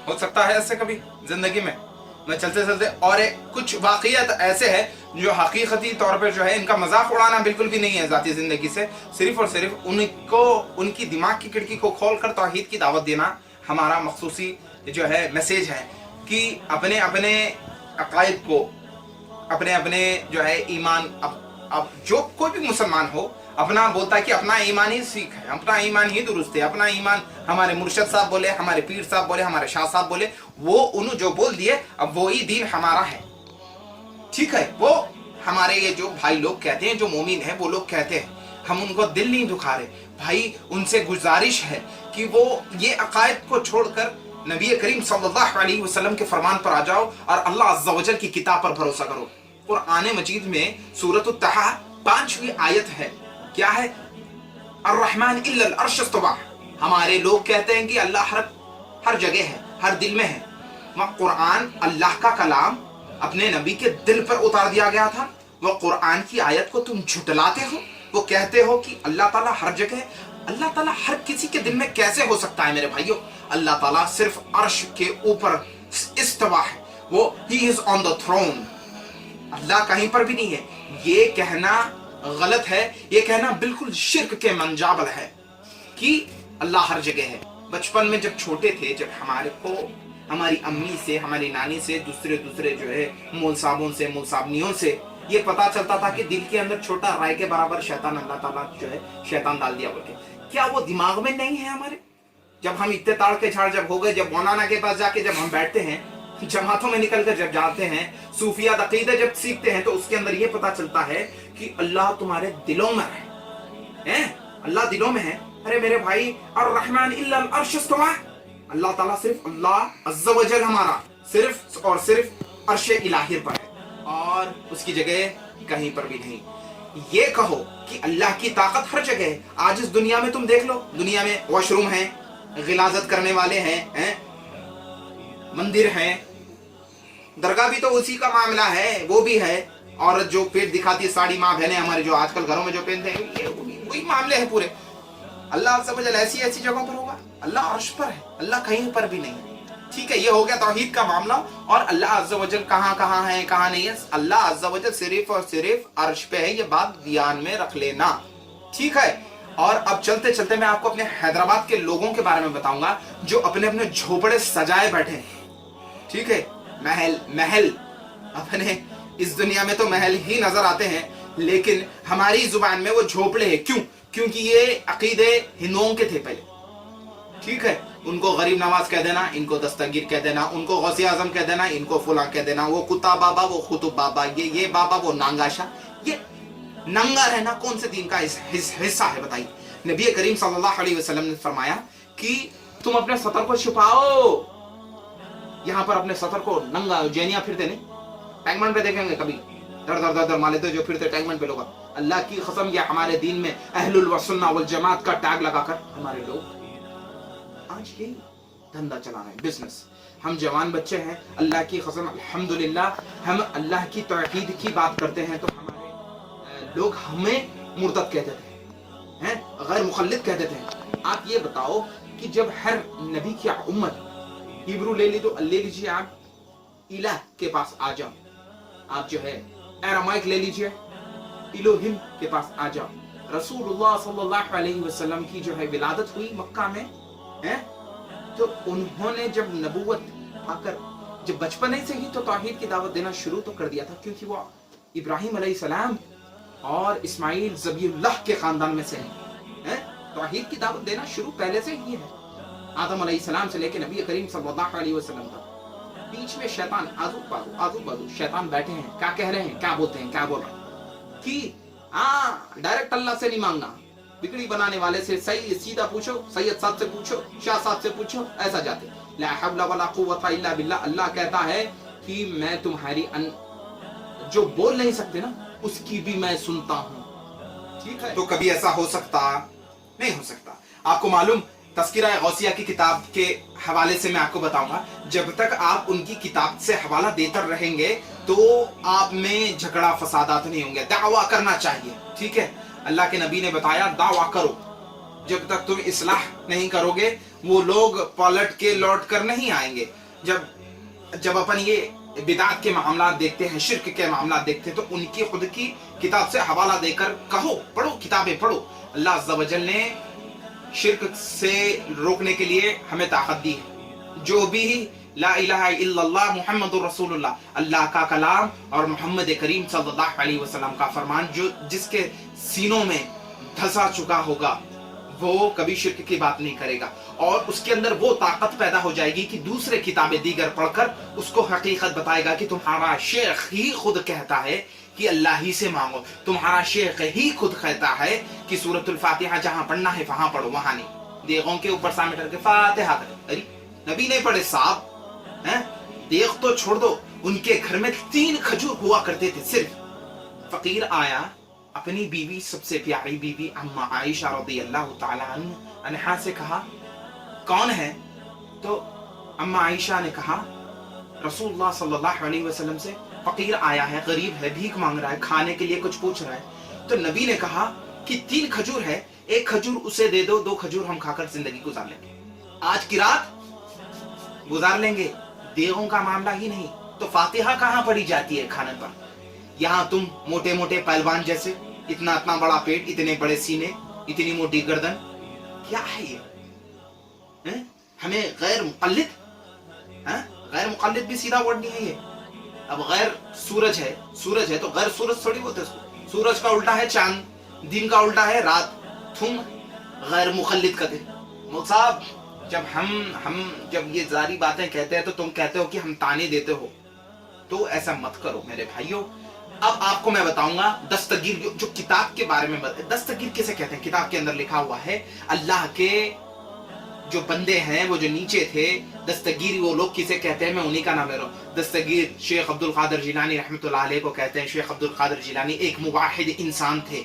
हो सकता है ऐसे कभी जिंदगी में चलते चलते, और कुछ वाकयात ऐसे हैं जो हकीकती तौर पर जो है इनका मजाक उड़ाना बिल्कुल भी नहीं है ज़ाती ज़िंदगी से, सिर्फ और सिर्फ उनको उनकी दिमाग की खिड़की को खोल कर तौहीद की दावत देना हमारा मखसूसी जो है मैसेज है कि अपने अपने अकायद को, अपने अपने जो है ईमान, अब जो कोई भी मुसलमान हो अपना बोलता है कि अपना ईमान ही सीख है, अपना ईमान ही दुरुस्त है, अपना ईमान हमारे मुर्शद साहब बोले, हमारे पीर साहब बोले, हमारे शाह साहब बोले, वो उन्होंने जो बोल दिए अब वो ही दीन हमारा है। ठीक है, वो हमारे ये जो भाई लोग कहते हैं, जो मोमिन है वो लोग कहते हैं, हम उनको दिल नहीं दुखा रहे भाई, उनसे गुजारिश है कि वो ये अकायद को छोड़कर नबी करीम सल्लल्लाहु अलैहि वसल्लम के फरमान पर आ जाओ और अल्लाह अज़्ज़ा वजल की किताब पर भरोसा करो। कुरान मजीद में सूरत अत-तहा 5वीं आयत है, क्या है? अर्रहमान इल्लल अर्श इस्तवा। हमारे लोग कहते हैं कि अल्लाह हर जगह है, हर दिल में है। वह कुरान अल्लाह का कलाम अपने नबी के दिल पर उतार दिया गया था। वह कुरान की आयत को तुम झुटलाते हो, वो कहते हो कि अल्लाह ताला हर जगह है। अल्लाह ताला हर किसी के दिल में कैसे हो सकता है मेरे भाइयों? अल्लाह ताला सिर्फ अर्श के ऊपर इस्तवा है, वो ही is on the throne. Allah कहीं पर भी नहीं है। ये कहना गलत है, ये कहना बिल्कुल शिर्क के मंजाबल है कि अल्लाह हर जगह है। बचपन में जब छोटे थे, जब हमारे को हमारी अम्मी से, हमारी नानी से, दूसरे जो है मोल साहबों से, मोल साहबनियों से ये पता चलता था कि दिल के अंदर छोटा राय के बराबर शैतान अल्लाह ताला जो है शैतान डाल दिया बोल के। क्या वो दिमाग में नहीं है हमारे? जब हम इत्ते ताड़ के झाड़ जब हो गए, जब मौलाना के पास जाके जब हम बैठते हैं, जमातों में निकल कर जब जाते हैं, सूफियात अकीदे जब सीखते हैं, तो उसके अंदर ये पता चलता है कि अल्लाह तुम्हारे दिलों में है, अल्लाह दिलों में है। अरे मेरे भाई, अर्रहमान इल्लल अर्श इस्तवा, अल्लाह ताला सिर्फ अल्लाह अज़्ज़ा वजल हमारा सिर्फ और सिर्फ अर्श इलाही पर है और उसकी जगह कहीं पर भी नहीं। ये कहो कि अल्लाह की ताकत हर जगह है। आज इस दुनिया में तुम देख लो, दुनिया में वॉशरूम है, गिलाजत करने वाले हैं, मंदिर हैं, दरगाह भी तो उसी का मामला है, वो भी है। और जो पेट दिखाती है साड़ी माँ बहनें हमारे जो आजकल घरों में जो पहनते हैं, ये वही मामले हैं पूरे। अल्लाह अज़्ज़ा वजल ऐसी ऐसी जगहों पर होगा, अल्लाह अर्श पर है, अल्लाह कहीं पर भी नहीं। ठीक है, ये हो गया तौहीद का मामला। और अल्लाह अज़्ज़ा वजल कहाँ कहाँ है, कहाँ नहीं है? अल्लाह अज़्ज़ा वजल सिर्फ और सिर्फ अर्श पे है, ये बात ध्यान में रख लेना। ठीक है, और अब चलते चलते मैं आपको अपने हैदराबाद के लोगों के बारे में बताऊंगा जो अपने अपने झोपड़े सजाए बैठे हैं। ठीक है, महल महल अपने इस दुनिया में तो महल ही नजर आते हैं, लेकिन हमारी जुबान में वो झोपड़े हैं। क्यों? क्योंकि ये अकीदे हिंदुओं के थे पहले। ठीक है, उनको गरीब नवाज कह देना, इनको दस्तगीर कह देना, उनको गौसे आजम कह देना, इनको फुला कह देना, वो कुत्ता बाबा, वो खुतुब बाबा, ये बाबा, वो नांगाशा। ये नंगा रहना कौन से दीन का हिस्सा है बताइए? नबी करीम सल्लल्लाहु अलैहि वसल्लम ने फरमाया कि तुम अपने सतर को छुपाओ। यहाँ पर अपने सतर को नंगा जैनिया फिरते नहीं, टैगमेंट पे देखेंगे कभी दर दर दर दर मालेते जो फिरते टैगमेंट पे लोग। अल्लाह की कसम, ये हमारे दीन में अहलुल व सुन्ना वल जमात का टैग लगाकर हमारे लोग आज यही धंधा चला रहे हैं, बिजनेस। हम जवान बच्चे हैं, अल्लाह की कसम अल्हम्दुलिल्लाह, हम अल्लाह की तौहीद की बात करते हैं तो हमारे लोग हमें मुर्तद कहते थे, हैं, गैर मुखल्लिद कहते थे। आप ये बताओ कि जब हर नबी की उम्मत, हिब्रू ले लीजिए आप, इलाह के पास आ जाओ, आप जो है एरामाइक ले लीजिए, इलोहिम के पास आ जाओ। रसूलुल्लाह सल्लल्लाहु अलैहि वसल्लम की जो है विलादत हुई मक्का में, हैं, तो उन्होंने जब नबूवत आकर जब बचपन से ही तो तौहीद की दावत देना शुरू तो कर दिया था, क्योंकि वो इब्राहिम अलैहिस्सलाम और इस्माइल ज़बीउल्लाह के खानदान में से हैं। तौहीद की दावत देना शुरू पहले से ही है, आदम अलैहिस्सलाम से लेकर नबी करीम सल्लल्लाहु अलैहि वसल्लम तक। बीच में शैतान आजू बाजू शैतान बैठे हैं, क्या कह रहे हैं, क्या बोलते हैं, क्या बोल रहे हैं कि डायरेक्ट अल्लाह से नहीं मांगना, बिगड़ी बनाने वाले से सही सीधा पूछो, सैयद साहब से पूछो, शाह साहब से पूछो, ऐसा जाते। ला हौला वला कुव्वता इल्ला बिल्लाह। अल्लाह कहता है कि मैं तुम्हारी जो बोल नहीं सकते ना, उसकी भी मैं सुनता हूँ। ठीक है, तो कभी ऐसा हो सकता नहीं हो सकता। आपको मालूम, तस्कीरा गौसिया की किताब के हवाले से मैं आपको बताऊंगा, जब तक आप उनकी किताब से हवाला देते रहेंगे तो आप में झगड़ा फसादात नहीं होंगे। दावा करना चाहिए, ठीक है। अल्लाह के नबी ने बताया दावा करो, जब तक तुम इस्लाह नहीं करोगे वो लोग पलट के लौट कर नहीं आएंगे। जब अपन ये बिदात के मामला देखते हैं, शिर्क के मामला देखते हैं, तो उनकी खुद की किताब से हवाला देकर कहो, पढ़ो, किताबें पढ़ो। अल्लाह अज़्ज़ा वजल ने शिर्क से रोकने के लिए हमें ताकत दी है। जो भी ला इलाहा इल्लल्लाह मुहम्मदुर रसूलुल्लाह, अल्लाह का कलाम और मोहम्मद करीम सल्लल्लाहु अलैहि वसल्लम का फरमान जो जिसके सीनों में धंसा चुका होगा वो कभी शिर्क की बात नहीं करेगा, और उसके अंदर वो ताकत पैदा हो जाएगी कि दूसरे किताबें दीगर पढ़कर उसको हकीकत बताएगा कि तुम्हारा शेख ही खुद कहता है कि अल्लाह ही से मांगो, तुम्हारा शेख ही खुद कहता है कि सूरतुल फातिहा जहां पढ़ना है वहां पढ़ो, वहां नहीं। देगों के ऊपर सामने करके फातिहा करें, अरे नबी नहीं पढ़े साहब हैं? देख तो छोड़ दो, उनके घर में 3 खजूर हुआ करते थे सिर्फ। फकीर आया, अपनी बीवी, सबसे प्यारी बीवी अम्मा आयशा रज़ियल्लाहु ताला अन्हा से कहा कौन है? तो अम्मा आयशा ने कहा रसूलुल्लाह सल्लल्लाहु अलैहि वसल्लम से फकीर आया है, गरीब है, भीख मांग रहा है, खाने के लिए कुछ पूछ रहा है। तो नबी ने कहा कि 3 खजूर है, 1 खजूर उसे दे दो, 2 खजूर हम खाकर जिंदगी गुजार लेंगे, आज की रात गुजार लेंगे। देगों का मामला ही नहीं तो फातिहा कहां पढ़ी जाती है खाने पर? यहाँ तुम मोटे मोटे पहलवान जैसे, इतना इतना बड़ा पेट, इतने बड़े सीने, इतनी मोटी गर्दन, क्या है ये? हमें गैर मुक़ल्लिद, गैर मुक़ल्लिद भी सीधा वर्ड नहीं है ये। अब गैर सूरज है तो गैर सूरज थोड़ी बोलते इसको। सूरज का उल्टा है चांद, दिन का उल्टा है रात, तुम गैर मुक़ल्लिद का दिन। साहब जब हम जब ये सारी बातें कहते हैं तो तुम कहते हो कि हम ताने देते हो, तो ऐसा मत करो मेरे भाइयों। अब आपको मैं बताऊंगा दस्तगीर, जो किताब के बारे में दस्तगीर किसे कहते हैं? किताब के अंदर लिखा हुआ है अल्लाह के जो बंदे हैं वो जो नीचे थे, दस्तगीर वो लोग किसे कहते हैं? मैं उन्हीं का नाम ले रहा हूँ। दस्तगीर शेख अब्दुल कादिर जिलानी रहमतुल्लाह अलैह को कहते हैं। शेख अब्दुल कादिर जिलानी एक मुवाहिद इंसान थे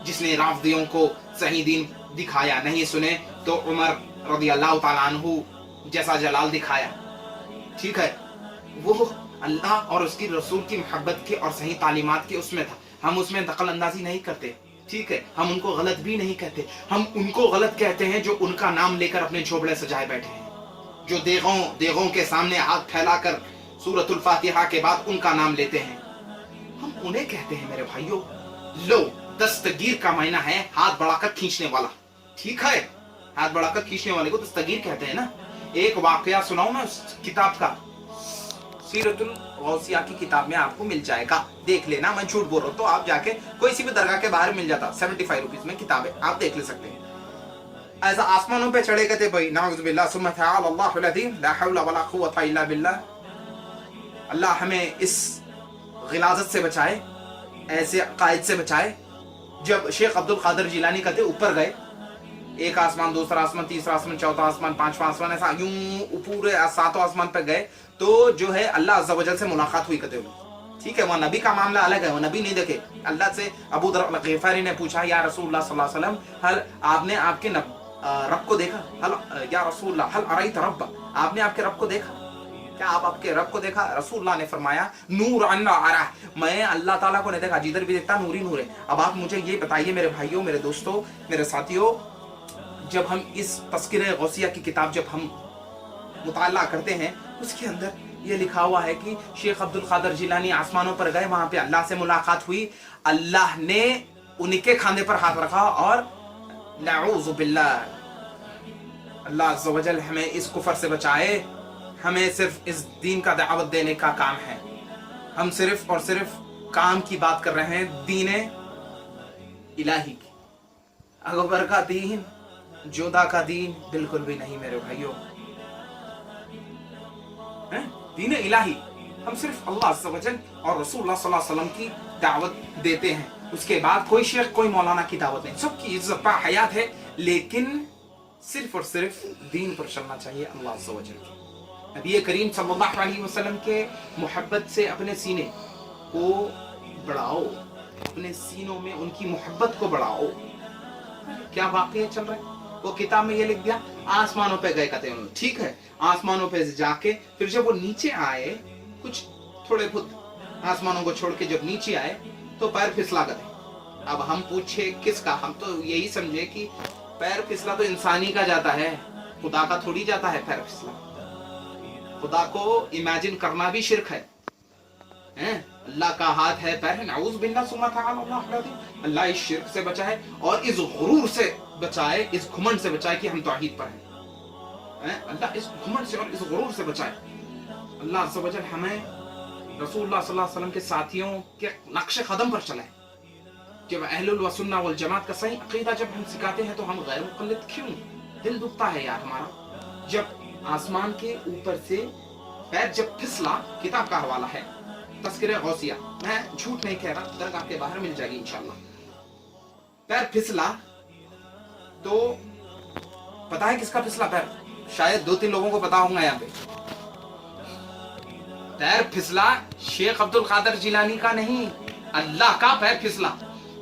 जिसने राफदियों को सही दीन दिखाया। नहीं सुने तो उमर रज़ियल्लाहु ताला अन्हु जैसा जलाल दिखाया, ठीक है। वो अल्लाह और उसकी रसूल की मोहब्बत के और सही तालीमात के उसमें था। हम उसमें दखल अंदाजी नहीं करते, ठीक है। हम उनको गलत भी नहीं कहते, हम उनको गलत कहते हैं जो उनका नाम लेकर अपने झोपड़े सजाए बैठे हैं, जो देगों के सामने हाथ फैलाकर सूरतुल फातिहा के बाद उनका नाम लेते हैं। हम उन्हें कहते हैं मेरे भाइयों। लो, दस्तगीर का मायना है हाथ बढ़ाकर खींचने वाला, ठीक है। हाथ बढ़ाकर खींचने वाले को दस्तगीर कहते हैं ना। एक वाकया सुनाऊं मैं उस किताब का, सीरतुल गौसिया की किताब में आपको मिल जाएगा, देख लेना। मैं झूठ बोल रहा हूं तो आप जाके कोई सी भी दरगाह के बाहर मिल जाता, 75 रुपीज में किताब है, आप देख ले सकते हैं। ऐसा आसमानों पे चढ़े गए थे भाई, नाउज़ुबिल्लाह सुम्मा तआला अल्लाहु अज़ीम, ला हौला वला कुव्वता इल्ला बिल्लाह। अल्लाह हमें इस गिलाजत से बचाए, ऐसे अकायद से बचाए। जब शेख अब्दुल कादिर जिलानी कहते ऊपर गए, एक आसमान, दूसरा आसमान, तीसरा आसमान, चौथा आसमान, पांचवा आसमान, ऐसा यूं पूरे 7 आसमान पे गए तो जो है अल्लाह अज़्ज़ा वजल से मुलाकात हुई कहते हुए, ठीक है। वहाँ नबी का मामला अलग है, वो नबी नहीं देखे। अल्लाह से अबू दर ग़िफ़ारी ने पूछा, या रसूलुल्लाह सल्लल्लाहु अलैहि वसल्लम, हल आपने आपके रब को देखा? हल या रसूलुल्लाह हल अरैत रब्बा, आपने आपके रब को देखा क्या? आप आपके रब को देखा? रसूलुल्लाह ने फरमाया नूर अन्ना अरा, मैं अल्लाह ताला को नहीं देखा, जिधर भी देखता नूर ही नूर है। अब आप मुझे ये बताइए मेरे भाइयों, मेरे दोस्तों, मेरे साथियों, जब हम इस तज़किरे गौसिया की किताब जब हम मुताला करते हैं, उसके अंदर ये लिखा हुआ है कि शेख अब्दुल कादिर जिलानी आसमानों पर गए, वहां पे अल्लाह से मुलाकात हुई, अल्लाह ने उनके खाने पर हाथ रखा और नऊज़ु बिल्लाह, अल्लाह अज़्ज़ा वजल हमें इस कुफर से बचाए। हमें सिर्फ इस दीन का दावत देने का काम है, हम सिर्फ और सिर्फ काम की बात कर रहे हैं, दीन इलाही की। अकबर का दीन, जोधा का दीन बिल्कुल भी नहीं मेरे भाइयों। दीन इलाही, हम सिर्फ अल्लाह अज़्ज़ा वजल और रसूलुल्लाह सल्लल्लाहु अलैहि वसल्लम की दावत देते हैं। उसके बाद कोई शेख, कोई मौलाना की दावत नहीं। सबकी इज्जत हयात है, लेकिन सिर्फ और सिर्फ दीन पर चलना चाहिए अल्लाह अज़्ज़ा वजल की। नबी करीम सल्लल्लाहु अलैहि वसल्लम के मोहब्बत से अपने सीने को बढ़ाओ, अपने सीनों में उनकी मोहब्बत को बढ़ाओ। क्या वाकया चल रहा है? वो किताब में ये लिख दिया आसमानों पे गए कहते हैं, ठीक है। आसमानों पे जाके फिर जब वो नीचे आए, कुछ थोड़े खुद आसमानों को छोड़ के जब नीचे आए तो पैर फिसला गए। अब हम पूछे किसका? हम तो यही समझे कि पैर फिसला तो इंसानी का जाता है, खुदा का थोड़ी जाता है पैर फिसला। खुदा को इमेजिन करना भी शिर्क है, हैं? अल्लाह का हाथ है, पैर है, नाउज़ बिल्लाह सुम्मा तआला अल्लाह। अल्लाह इस शिर्क से बचाए और इस गुरूर से बचाए, इस घमंड से बचाए कि हम तौहीद पर हैं। अल्लाह इस घमंड से और इस गुरूर से बचाए। अल्लाह अज़्ज़ा व जल हमें रसूलुल्लाह सल्लल्लाहु अलैहि वसल्लम के साथियों के नक्शे कदम पर चलाए। जब अहलुल व सुन्ना वल जमात का सही अकीदा जब हम सिखाते हैं तो हम गैर मुक़ल्लिद क्यों? दिल दुखता है यार हमारा। जब आसमान के ऊपर से पैर जब फिसला, किताब का हवाला है तज़किरे गौसिया, मैं झूठ नहीं कह रहा, दरगाह के बाहर मिल जाएगी इंशाअल्लाह। पैर फिसला तो पता है किसका फिसला पैर? शायद 2-3 लोगों को पता होगा यहाँ पे। पैर फिसला शेख अब्दुल कादिर जिलानी का नहीं, अल्लाह का पैर फिसला।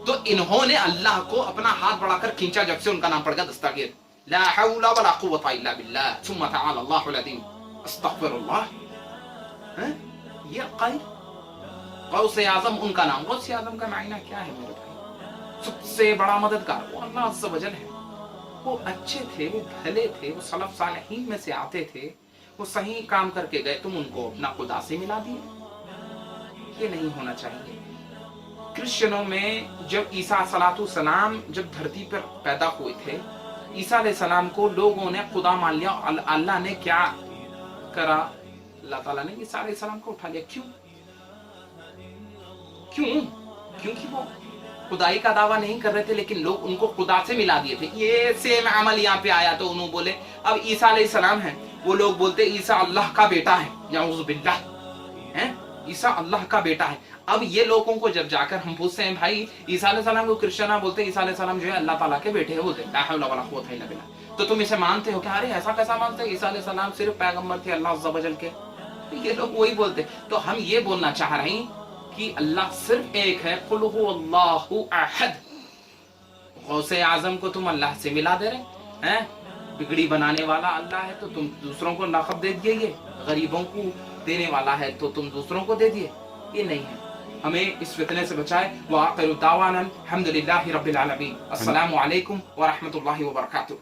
तो इन्होंने अल्लाह को अपना हाथ बढ़ाकर खींचा, जब से उनका नाम पड़ गया दस्तगीर। ला हौला वला कुव्वता इल्ला बिल्लाह सुम्मा तआला अल्लाहुल अज़ीम अस्तगफिरुल्लाह। ये गौसे आज़म उनका नाम। गौसे आज़म का मायना क्या है मेरे भाई? सबसे बड़ा मददगार वो अल्लाह अज़्ज़ा व जल है। वो अच्छे थे, वो भले थे, वो सलफ सालेहीन में से आते थे, वो सही काम करके गए, तुम उनको अपना खुदा से मिला दिए। ये नहीं होना चाहिए। क्रिश्चियनों में जब ईसा सलातु सलाम जब धरती पर पैदा हुए थे, ईसा अलैहि सलाम को लोगों ने खुदा मान लिया। अल्लाह ने क्या करा? अल्लाह ताला ने ईसा अलैहि सलाम को उठा लिया। क्यों? क्योंकि वो खुदाई का दावा नहीं कर रहे थे, लेकिन लोग उनको खुदा से मिला दिए थे। ये सेम अमल यहाँ पे आया तो उन्होंने बोले अब ईसा अलैहि सलाम है, वो लोग बोलते ईसा अल्लाह का बेटा है, नाउज़ु बिल्लाह, हैं? ईसा अल्लाह का बेटा है। अब ये लोगों को जब जाकर हम पूछते हैं भाई ईसा अलैहि सलाम को, क्रिश्चियन बोलते हैं ईसा अलैहि सलाम जो है अल्लाह ताला के बेटे हैं, बोलते ला हौला वला कुव्वता इल्ला बिल्लाह। तो तुम इसे मानते हो क्या? अरे ऐसा कैसा मानते? ईसा अलैहि सलाम सिर्फ पैगंबर थे अल्लाह अज़्ज़ा व जल के। ये लोग वही बोलते। तो हम ये बोलना चाह रहे हैं कि अल्लाह सिर्फ एक है, कुल हु अल्लाहु अहद। गौसे आजम को तुम अल्लाह से मिला दे रहे हैं। बिगड़ी बनाने वाला अल्लाह है तो तुम दूसरों को लक़ब दे दिए, ये गरीबों को देने वाला है तो तुम दूसरों को दे दिए। ये नहीं है। हमें इस फितने से बचाए। व आखिरु दावाना अल्हम्दुलिल्लाहि रब्बिल आलमीन। अस्सलामु अलैकुम व रहमतुल्लाहि व बरकातुहू।